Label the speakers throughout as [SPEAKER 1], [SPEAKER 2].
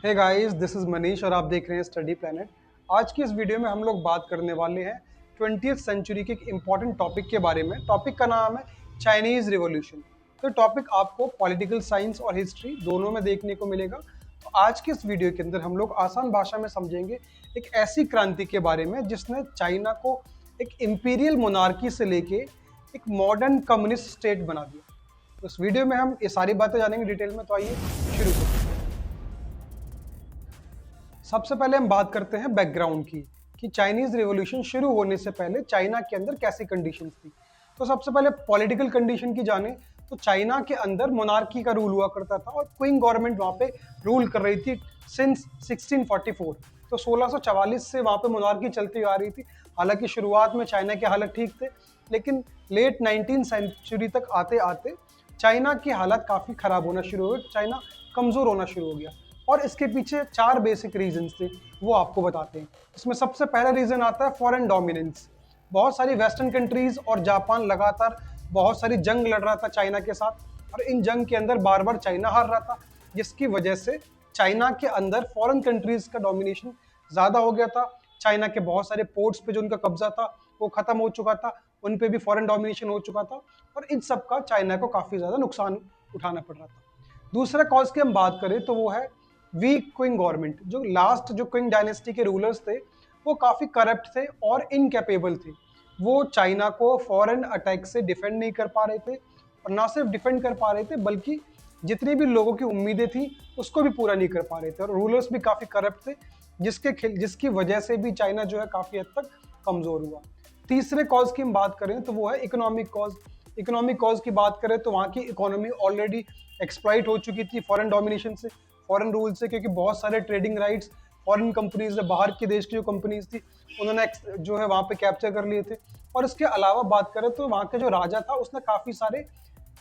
[SPEAKER 1] Hey guys, this is Manish और आप देख रहे हैं स्टडी प्लेनेट। आज की इस वीडियो में हम लोग बात करने वाले हैं 20th सेंचुरी के एक इम्पॉर्टेंट टॉपिक के बारे में। टॉपिक का नाम है चाइनीज रिवॉल्यूशन। तो टॉपिक आपको पॉलिटिकल साइंस और हिस्ट्री दोनों में देखने को मिलेगा। तो आज की इस वीडियो के अंदर हम लोग आसान भाषा में समझेंगे एक ऐसी क्रांति के बारे में जिसने चाइना को एक इंपीरियल मोनार्की से लेके एक मॉडर्न कम्युनिस्ट स्टेट बना दिया। तो इस वीडियो में हम ये सारी बातें जानेंगे डिटेल में। तो आइए शुरू करते हैं। सबसे पहले हम बात करते हैं बैकग्राउंड की कि चाइनीज रिवॉल्यूशन शुरू होने से पहले चाइना के अंदर कैसी कंडीशंस थी। तो सबसे पहले पॉलिटिकल कंडीशन की जाने तो चाइना के अंदर मोनार्की का रूल हुआ करता था और क्वीन गवर्नमेंट वहां पे रूल कर रही थी सिंस 1644। तो 1644 से वहां पे मोनार्की चलती आ रही थी। हालांकि शुरुआत में चाइना के हालत ठीक थे, लेकिन लेट 19th सेंचुरी तक आते आते चाइना की हालत काफी खराब होना शुरू हो गई। चाइना कमजोर होना शुरू हो गया और इसके पीछे चार बेसिक रीजंस थे, वो आपको बताते हैं। इसमें सबसे पहला रीजन आता है फॉरेन डोमिनेंस। बहुत सारी वेस्टर्न कंट्रीज और जापान लगातार बहुत सारी जंग लड़ रहा था चाइना के साथ और इन जंग के अंदर बार बार चाइना हार रहा था, जिसकी वजह से चाइना के अंदर फॉरेन कंट्रीज का डोमिनेशन ज्यादा हो गया था। चाइना के बहुत सारे पोर्ट्स पे जो उनका कब्जा था वो खत्म हो चुका था, उन पे भी फॉरेन डोमिनेशन हो चुका था और इन सब का चाइना को काफी ज्यादा नुकसान उठाना पड़ रहा था। दूसरा कॉज की हम बात करें तो वो है वीक क्विंग गवर्नमेंट। जो लास्ट जो क्विंग डायनेस्टी के रूलर्स थे वो काफी करप्ट थे और इनकैपेबल थे। वो चाइना को फॉरेन अटैक से डिफेंड नहीं कर पा रहे थे और ना सिर्फ डिफेंड कर पा रहे थे बल्कि जितनी भी लोगों की उम्मीदें थी उसको भी पूरा नहीं कर पा रहे थे और रूलर्स भी काफी करप्ट थे, जिसकी वजह से भी चाइना जो है काफी हद तक कमजोर हुआ। तीसरे कॉज की हम बात करें तो वो है इकोनॉमिक कॉज। इकोनॉमिक कॉज की बात करें तो वहाँ की इकोनॉमी ऑलरेडी एक्सप्लॉइट हो चुकी थी फॉरेन डोमिनेशन से, फॉरेन रूल से, क्योंकि बहुत सारे ट्रेडिंग राइट्स फॉरेन कंपनीज ने, बाहर के देश की जो कंपनीज थी उन्होंने जो है वहाँ पे कैप्चर कर लिए थे। और इसके अलावा बात करें तो वहाँ के जो राजा था उसने काफी सारे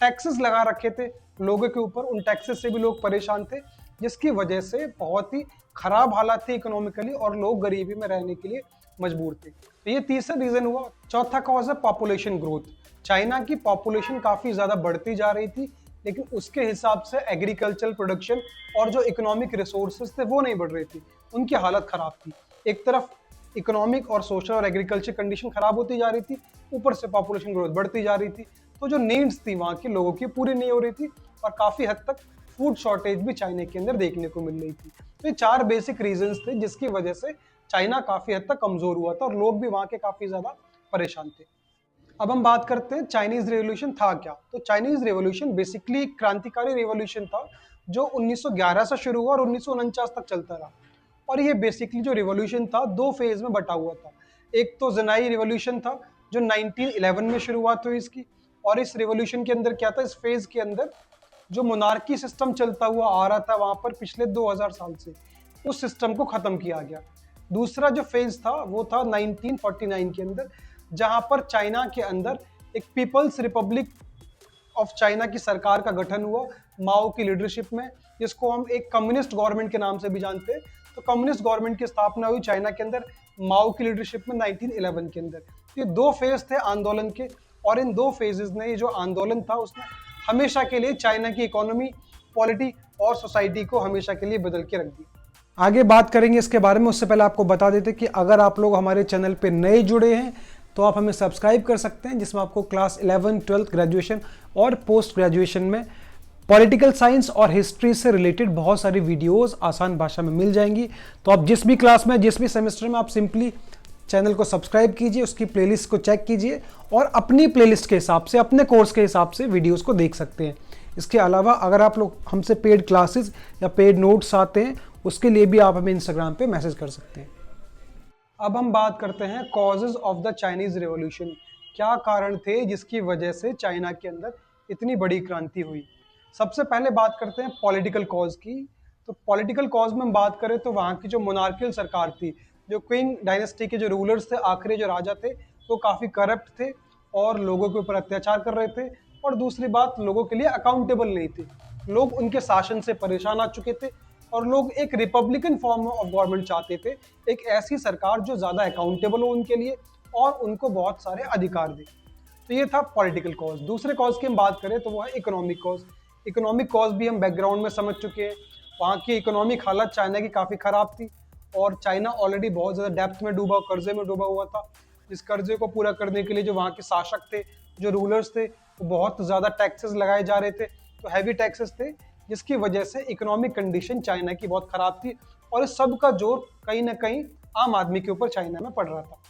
[SPEAKER 1] टैक्सेस लगा रखे थे लोगों के ऊपर। उन टैक्सेस से भी लोग परेशान थे, जिसकी वजह से बहुत ही खराब हालात थे इकोनॉमिकली और लोग गरीबी में रहने के लिए मजबूर थे। तो ये तीसरा रीजन हुआ। चौथा कॉज है पॉपुलेशन ग्रोथ। चाइना की पॉपुलेशन काफी ज्यादा बढ़ती जा रही थी, लेकिन उसके हिसाब से एग्रीकल्चरल प्रोडक्शन और जो इकोनॉमिक रिसोर्सेज थे वो नहीं बढ़ रही थी, उनकी हालत खराब थी। एक तरफ इकोनॉमिक और सोशल और एग्रीकल्चर कंडीशन खराब होती जा रही थी, ऊपर से पॉपुलेशन ग्रोथ बढ़ती जा रही थी, तो जो नीड्स थी वहाँ के लोगों की पूरी नहीं हो रही थी और काफी हद तक फूड शॉर्टेज भी चाइना के अंदर देखने को मिल रही थी। तो ये चार बेसिक रीजंस थे जिसकी वजह से चाइना काफी हद तक कमजोर हुआ था और लोग भी वहाँ के काफी ज्यादा परेशान थे। अब हम बात करते हैं चाइनीज रेवोल्यूशन था क्या। तो चाइनीज रेवोल्यूशन बेसिकली एक क्रांतिकारी रेवोल्यूशन था जो 1911 से शुरू हुआ और 1949 तक चलता रहा। और ये बेसिकली जो रिवॉल्यूशन था दो फेज में बटा हुआ था। एक तो जनाई रिवॉल्यूशन था जो 1911 में शुरुआत हुई इसकी, और इस रिवॉल्यूशन के अंदर क्या था, इस फेज के अंदर जो मोनार्की सिस्टम चलता हुआ आ रहा था वहां पर पिछले 2000 साल से, उस सिस्टम को खत्म किया गया। दूसरा जो फेज था वो था 1949 के अंदर, जहां पर चाइना के अंदर एक पीपल्स रिपब्लिक ऑफ चाइना की सरकार का गठन हुआ माओ की लीडरशिप में, जिसको हम एक कम्युनिस्ट गवर्नमेंट के नाम से भी जानते हैं। तो कम्युनिस्ट गवर्नमेंट की स्थापना हुई चाइना के अंदर माओ की लीडरशिप में 1911 के अंदर। ये दो फेज थे आंदोलन के और इन दो फेजेस ने, ये जो आंदोलन था उसने हमेशा के लिए चाइना की इकोनॉमी, पॉलिटी और सोसाइटी को हमेशा के लिए बदल के रख दिया। आगे बात करेंगे इसके बारे में, उससे पहले आपको बता देते कि अगर आप लोग हमारे चैनल पे नए जुड़े हैं तो आप हमें सब्सक्राइब कर सकते हैं, जिसमें आपको क्लास 11, 12, ग्रेजुएशन और पोस्ट ग्रेजुएशन में पॉलिटिकल साइंस और हिस्ट्री से रिलेटेड बहुत सारी वीडियोस आसान भाषा में मिल जाएंगी। तो आप जिस भी क्लास में, जिस भी सेमेस्टर में, आप सिंपली चैनल को सब्सक्राइब कीजिए, उसकी प्लेलिस्ट को चेक कीजिए और अपनी प्लेलिस्ट के हिसाब से, अपने कोर्स के हिसाब से वीडियोस को देख सकते हैं। इसके अलावा अगर आप लोग हमसे पेड क्लासेस या पेड नोट्स आते हैं, उसके लिए भी आप हमें इंस्टाग्राम पे मैसेज कर सकते हैं। अब हम बात करते हैं causes of the Chinese revolution. क्या कारण थे जिसकी वजह से चाइना के अंदर इतनी बड़ी क्रांति हुई। सबसे पहले बात करते हैं पॉलिटिकल कॉज की। तो पॉलिटिकल कॉज में हम बात करें तो वहाँ की जो मोनार्कियल सरकार थी, जो क्विंग डायनेस्टी के जो रूलर्स थे, आखिरी जो राजा थे, वो काफ़ी करप्ट थे और लोगों के ऊपर अत्याचार कर रहे थे। और दूसरी बात, लोगों के लिए अकाउंटेबल नहीं थे। लोग उनके शासन से परेशान आ चुके थे और लोग एक रिपब्लिकन फॉर्म ऑफ गवर्नमेंट चाहते थे, एक ऐसी सरकार जो ज़्यादा अकाउंटेबल हो उनके लिए और उनको बहुत सारे अधिकार दे। तो ये था पॉलिटिकल कॉज। दूसरे कॉज की हम बात करें तो वो है इकोनॉमिक कॉज। इकोनॉमिक कॉज भी हम बैकग्राउंड में समझ चुके हैं। वहाँ की इकोनॉमिक हालत चाइना की काफ़ी ख़राब थी और चाइना ऑलरेडी बहुत ज़्यादा डेप्थ में डूबा, कर्जे में डूबा हुआ था। इस कर्जे को पूरा करने के लिए जो वहाँ के शासक थे, जो रूलर्स थे, वो बहुत ज़्यादा टैक्सेस लगाए जा रहे थे, तो हैवी टैक्सेस थे, जिसकी वजह से इकोनॉमिक कंडीशन चाइना की बहुत ख़राब थी और इस सब का जोर कहीं ना कहीं आम आदमी के ऊपर चाइना में पड़ रहा था।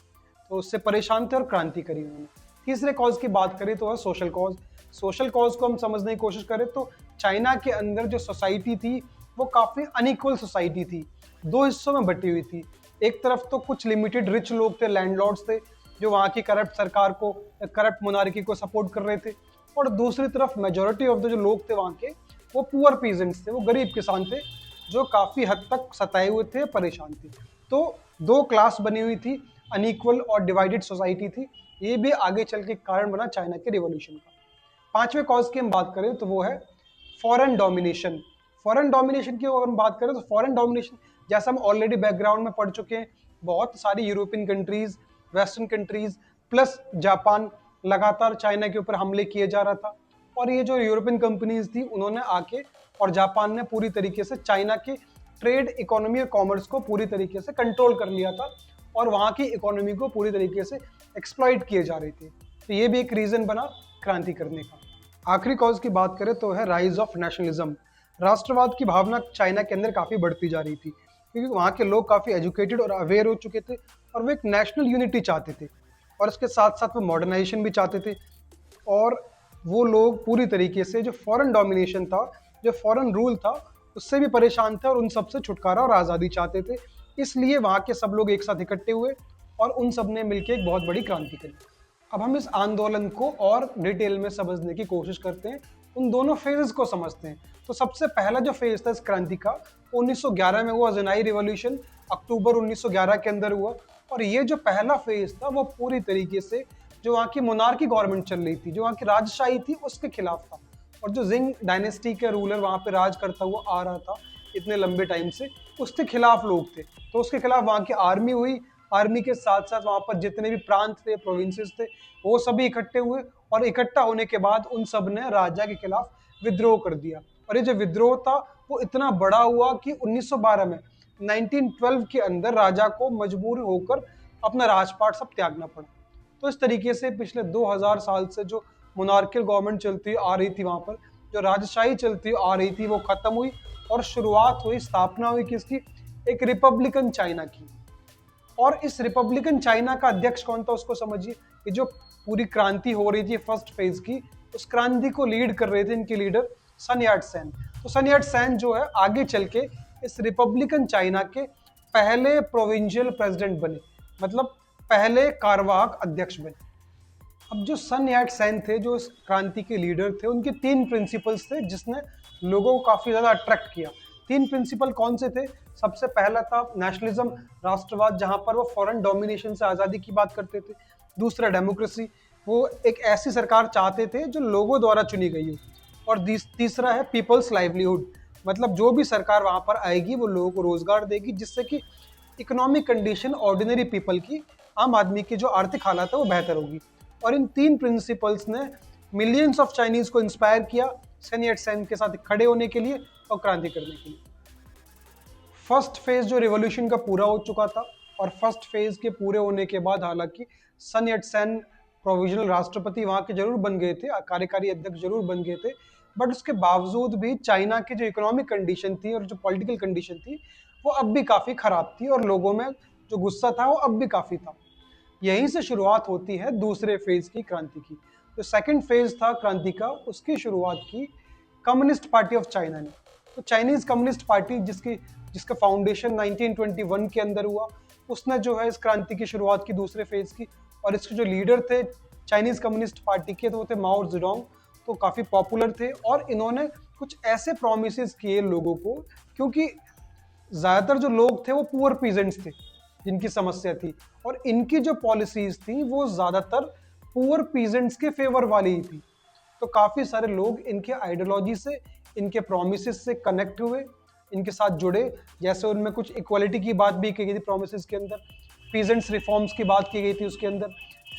[SPEAKER 1] तो उससे परेशान थे और क्रांति करी उन्होंने। तीसरे कॉज की बात करें तो है सोशल कॉज। सोशल कॉज को हम समझने की कोशिश करें तो चाइना के अंदर जो सोसाइटी थी वो काफ़ी अनइक्वल सोसाइटी थी, दो हिस्सों में बटी हुई थी। एक तरफ तो कुछ लिमिटेड रिच लोग थे, लैंडलॉर्ड्स थे, जो वहाँ की करप्ट सरकार को, करप्ट मोनार्की को सपोर्ट कर रहे थे, और दूसरी तरफ मेजोरिटी ऑफ द जो लोग थे वहाँ के, वो पुअर पीजेंट्स थे, वो गरीब किसान थे, जो काफ़ी हद तक सताए हुए थे, परेशान थे। तो दो क्लास बनी हुई थी, अनइक्वल और डिवाइडेड सोसाइटी थी। ये भी आगे चल के कारण बना चाइना के रिवॉल्यूशन का। पांचवें कॉज की हम बात करें तो वो है फॉरेन डोमिनेशन। फॉरेन डोमिनेशन की अगर हम बात करें तो फॉरेन डोमिनेशन, जैसा हम ऑलरेडी बैकग्राउंड में पढ़ चुके हैं, बहुत सारी European countries, western countries plus Japan, लगातार चाइना के ऊपर हमले किए जा रहा था। और ये जो यूरोपियन कंपनीज थी उन्होंने आके, और जापान ने पूरी तरीके से चाइना के ट्रेड, इकोनॉमी और कॉमर्स को पूरी तरीके से कंट्रोल कर लिया था और वहाँ की इकोनॉमी को पूरी तरीके से एक्सप्लॉइट किए जा रहे थे। तो ये भी एक रीजन बना क्रांति करने का। आखिरी कॉज की बात करें तो है राइज ऑफ नेशनलिज्म। राष्ट्रवाद की भावना चाइना के अंदर काफ़ी बढ़ती जा रही थी, क्योंकि वहाँ के लोग काफ़ी एजुकेटेड और अवेयर हो चुके थे और वो एक नेशनल यूनिटी चाहते थे, और इसके साथ साथ वो मॉडर्नाइजेशन भी चाहते थे। और वो लोग पूरी तरीके से जो फॉरेन डोमिनेशन था, जो फॉरेन रूल था, उससे भी परेशान थे और उन सब से छुटकारा और आज़ादी चाहते थे। इसलिए वहाँ के सब लोग एक साथ इकट्ठे हुए और उन सब ने मिलकर एक बहुत बड़ी क्रांति करी। अब हम इस आंदोलन को और डिटेल में समझने की कोशिश करते हैं, उन दोनों फेजेस को समझते हैं। तो सबसे पहला जो फेज था इस क्रांति का, 1911 में हुआ, ज़ेनाई रिवॉल्यूशन, अक्टूबर 1911 के अंदर हुआ। और ये जो पहला फेज था वो पूरी तरीके से जो वहाँ की मोनार्की गवर्नमेंट चल रही थी, जो वहाँ की राजशाही थी, उसके खिलाफ था। और जो जिंग डायनेस्टी के रूलर वहाँ पे राज करता हुआ आ रहा था इतने लंबे टाइम से, उसके खिलाफ लोग थे। तो उसके खिलाफ वहाँ की आर्मी हुई। आर्मी के साथ साथ वहाँ पर जितने भी प्रांत थे, प्रोविंसेस थे, वो सभी इकट्ठे हुए और इकट्ठा होने के बाद उन सब ने राजा के खिलाफ विद्रोह कर दिया। और ये जो विद्रोह था वो इतना बड़ा हुआ कि 1912 में, 1912 के अंदर राजा को मजबूर होकर अपना राजपाट सब त्यागना पड़ा। तो इस तरीके से पिछले 2000 साल से जो मोनार्कियल गवर्नमेंट चलती आ रही थी, वहाँ पर जो राजशाही चलती आ रही थी, वो खत्म हुई और शुरुआत हुई, स्थापना हुई किसकी? एक रिपब्लिकन चाइना की। और इस रिपब्लिकन चाइना का अध्यक्ष कौन था उसको समझिए। ये जो पूरी क्रांति हो रही थी फर्स्ट फेज की, उस क्रांति को लीड कर रहे थे इनके लीडर सन याट सेन। तो सन याट सेन जो है आगे चल के इस रिपब्लिकन चाइना के पहले प्रोविंशियल प्रेसिडेंट बने, मतलब पहले कार्यवाहक अध्यक्ष बने। अब जो सन याट सेन थे, जो इस क्रांति के लीडर थे, उनके 3 प्रिंसिपल्स थे जिसने लोगों को काफी ज्यादा अट्रैक्ट किया। 3 प्रिंसिपल कौन से थे? सबसे पहला था नेशनलिज्म, राष्ट्रवाद, जहां पर वो फॉरेन डोमिनेशन से आज़ादी की बात करते थे। दूसरा डेमोक्रेसी, वो एक ऐसी सरकार चाहते थे जो लोगों द्वारा चुनी गई हो। और तीसरा है पीपल्स लाइवलीहुड, मतलब जो भी सरकार वहां पर आएगी वो लोगों को रोजगार देगी, जिससे कि इकोनॉमिक कंडीशन ऑर्डिनरी पीपल की, आम आदमी की जो आर्थिक हालत है वो बेहतर होगी। और इन 3 प्रिंसिपल्स ने मिलियंस ऑफ चाइनीज को इंस्पायर किया सन याट सेन के साथ खड़े होने के लिए और क्रांति करने के लिए। फर्स्ट फेज जो रिवॉल्यूशन का पूरा हो चुका था, और फर्स्ट फेज के पूरे होने के बाद हालांकि सन याट सेन प्रोविजनल राष्ट्रपति वहां के जरूर बन गए थे, कार्यकारी अध्यक्ष जरूर बन गए थे, बट उसके बावजूद भी चाइना की जो इकोनॉमिक कंडीशन थी और जो पॉलिटिकल कंडीशन थी वो अब भी काफी खराब थी, और लोगों में जो गुस्सा था वो अब भी काफी था। यहीं से शुरुआत होती है दूसरे फेज की क्रांति की। जो सेकंड फेज था क्रांति का, उसकी शुरुआत की कम्युनिस्ट पार्टी ऑफ चाइना ने। तो चाइनीज कम्युनिस्ट पार्टी जिसका फाउंडेशन 1921 के अंदर हुआ, उसने जो है इस क्रांति की शुरुआत की दूसरे फेज की। और इसके जो लीडर थे चाइनीज कम्युनिस्ट पार्टी के, तो वो थे माओ जेडोंग। तो काफी पॉपुलर थे और इन्होंने कुछ ऐसे प्रोमिस किए लोगों को, क्योंकि ज्यादातर जो लोग थे वो पुअर पीजेंट्स थे जिनकी समस्या थी, और इनकी जो पॉलिसीज थी वो ज्यादातर पुअर पीजेंट्स के फेवर वाली ही थी। तो काफी सारे लोग इनके आइडियोलॉजी से, इनके प्रोमिस से कनेक्ट हुए, इनके साथ जुड़े। जैसे उनमें कुछ इक्वालिटी की बात भी की गई थी प्रोमिस के अंदर, पीजेंट्स रिफॉर्म्स की बात की गई थी उसके अंदर,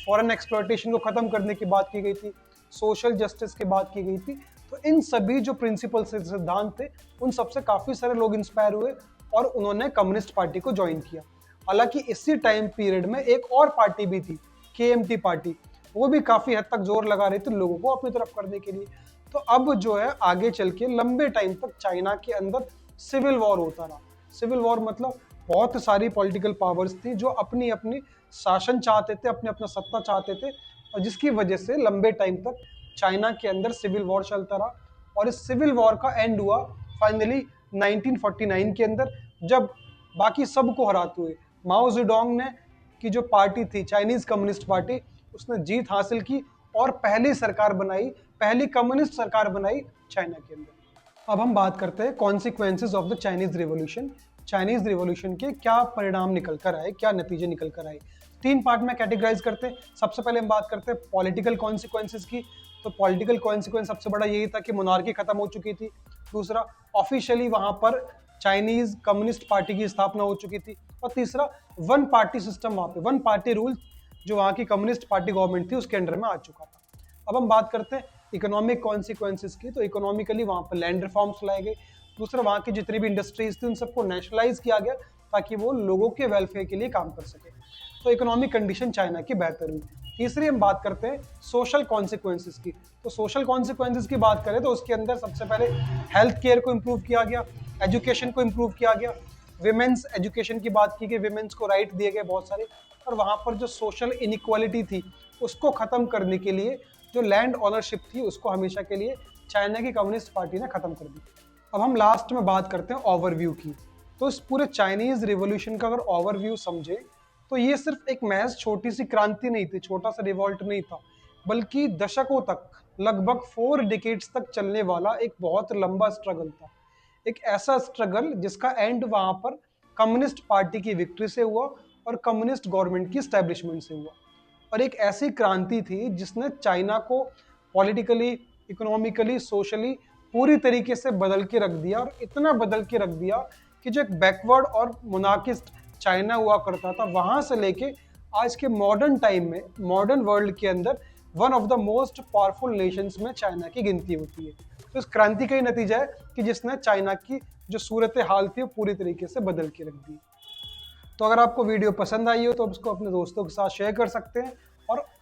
[SPEAKER 1] फॉरेन एक्सप्लॉयटेशन को खत्म करने की बात की गई थी, सोशल जस्टिस की बात की गई थी। तो इन सभी जो प्रिंसिपल सिद्धांत थे उन सबसे काफी सारे लोग इंस्पायर हुए और उन्होंने कम्युनिस्ट पार्टी को ज्वाइन किया। हालांकि इसी टाइम पीरियड में एक और पार्टी भी थी, KMT पार्टी, वो भी काफी हद तक जोर लगा रही थी लोगों को अपनी तरफ करने के लिए। तो अब जो है आगे चल के लंबे टाइम तक चाइना के अंदर सिविल वॉर होता रहा। सिविल वॉर मतलब बहुत सारी पॉलिटिकल पावर्स थी जो अपनी अपनी शासन चाहते थे, अपने अपना सत्ता चाहते थे, और जिसकी वजह से लंबे टाइम तक चाइना के अंदर सिविल वॉर चलता रहा। और इस सिविल वॉर का एंड हुआ फाइनली 1949 के अंदर, जब बाकी सबको हराते हुए माओ जेडोंग ने की जो पार्टी थी चाइनीज कम्युनिस्ट पार्टी, उसने जीत हासिल की और पहली सरकार बनाई, पहली कम्युनिस्ट सरकार बनाई चाइना के अंदर। अब हम बात करते हैं consequences of the Chinese revolution. Chinese revolution के क्या परिणाम निकल कर आए, क्या नतीजे निकल कर आए। 3 पार्ट में कैटेगराइज करते हैं। सबसे पहले हम बात करते हैं पॉलिटिकल कॉन्सिक्वेंसेज की। तो पॉलिटिकल कॉन्सिक्वेंस सबसे बड़ा यही था कि मोनार्की खत्म हो चुकी थी। दूसरा, ऑफिशियली वहां पर चाइनीज कम्युनिस्ट पार्टी की स्थापना हो चुकी थी। और तीसरा, वन पार्टी सिस्टम, वहां पे वन पार्टी रूल जो वहां की कम्युनिस्ट पार्टी गवर्नमेंट थी उसके अंडर में आ चुका था। अब हम बात करते हैं इकोनॉमिक कॉन्सिक्वेंसेज की। तो इकोनॉमिकली वहां पर लैंड रिफॉर्म्स लाए गए। दूसरा, वहां की जितनी भी इंडस्ट्रीज थी उन सबको नेशनलाइज किया गया ताकि वो लोगों के वेलफेयर के लिए काम कर सके। तो इकोनॉमिक कंडीशन चाइना की बेहतर हुई। तीसरी हम बात करते हैं सोशल कॉन्सिक्वेंसेज की। तो सोशल कॉन्सिक्वेंसेज की बात करें तो उसके अंदर सबसे पहले हेल्थ केयर को इम्प्रूव किया गया, एजुकेशन को इम्प्रूव किया गया, विमेंस एजुकेशन की बात की गई, विमेंस को राइट दिए गए बहुत सारे। और वहां पर जो सोशल इनइक्वालिटी थी उसको खत्म करने के लिए जो लैंड ओनरशिप थी उसको हमेशा के लिए चाइना की कम्युनिस्ट पार्टी ने खत्म कर दी। अब हम लास्ट में बात करते हैं ओवरव्यू की। तो इस पूरे चाइनीज रिवॉल्यूशन का अगर ओवरव्यू समझे तो ये सिर्फ एक महज छोटी सी क्रांति नहीं थी, छोटा सा रिवॉल्ट नहीं था, बल्कि दशकों तक, लगभग 4 डिकेड्स तक चलने वाला एक बहुत लंबा स्ट्रगल था। एक ऐसा स्ट्रगल जिसका एंड वहां पर कम्युनिस्ट पार्टी की विक्ट्री से हुआ और कम्युनिस्ट गवर्नमेंट की स्टैब्लिशमेंट से हुआ। और एक ऐसी क्रांति थी जिसने चाइना को पॉलिटिकली, इकोनॉमिकली, सोशली पूरी तरीके से बदल के रख दिया। और इतना बदल के रख दिया कि जो एक बैकवर्ड और मोनार्किस्ट चाइना हुआ करता था, वहां से लेके आज के मॉडर्न टाइम में, मॉडर्न वर्ल्ड के अंदर one of the most powerful Nations में चाइना की गिनती होती है। तो इस क्रांति का ही नतीजा है कि जिसने चाइना की जो सूरत हाल थी वो पूरी तरीके से बदल के रख दी। तो अगर आपको वीडियो पसंद आई हो तो आप इसको अपने दोस्तों के साथ शेयर कर सकते हैं,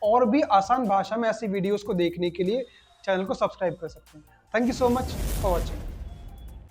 [SPEAKER 1] और भी आसान भाषा में ऐसी वीडियोस को देखने के लिए चैनल को सब्सक्राइब कर सकते हैं। Thank you so much for watching.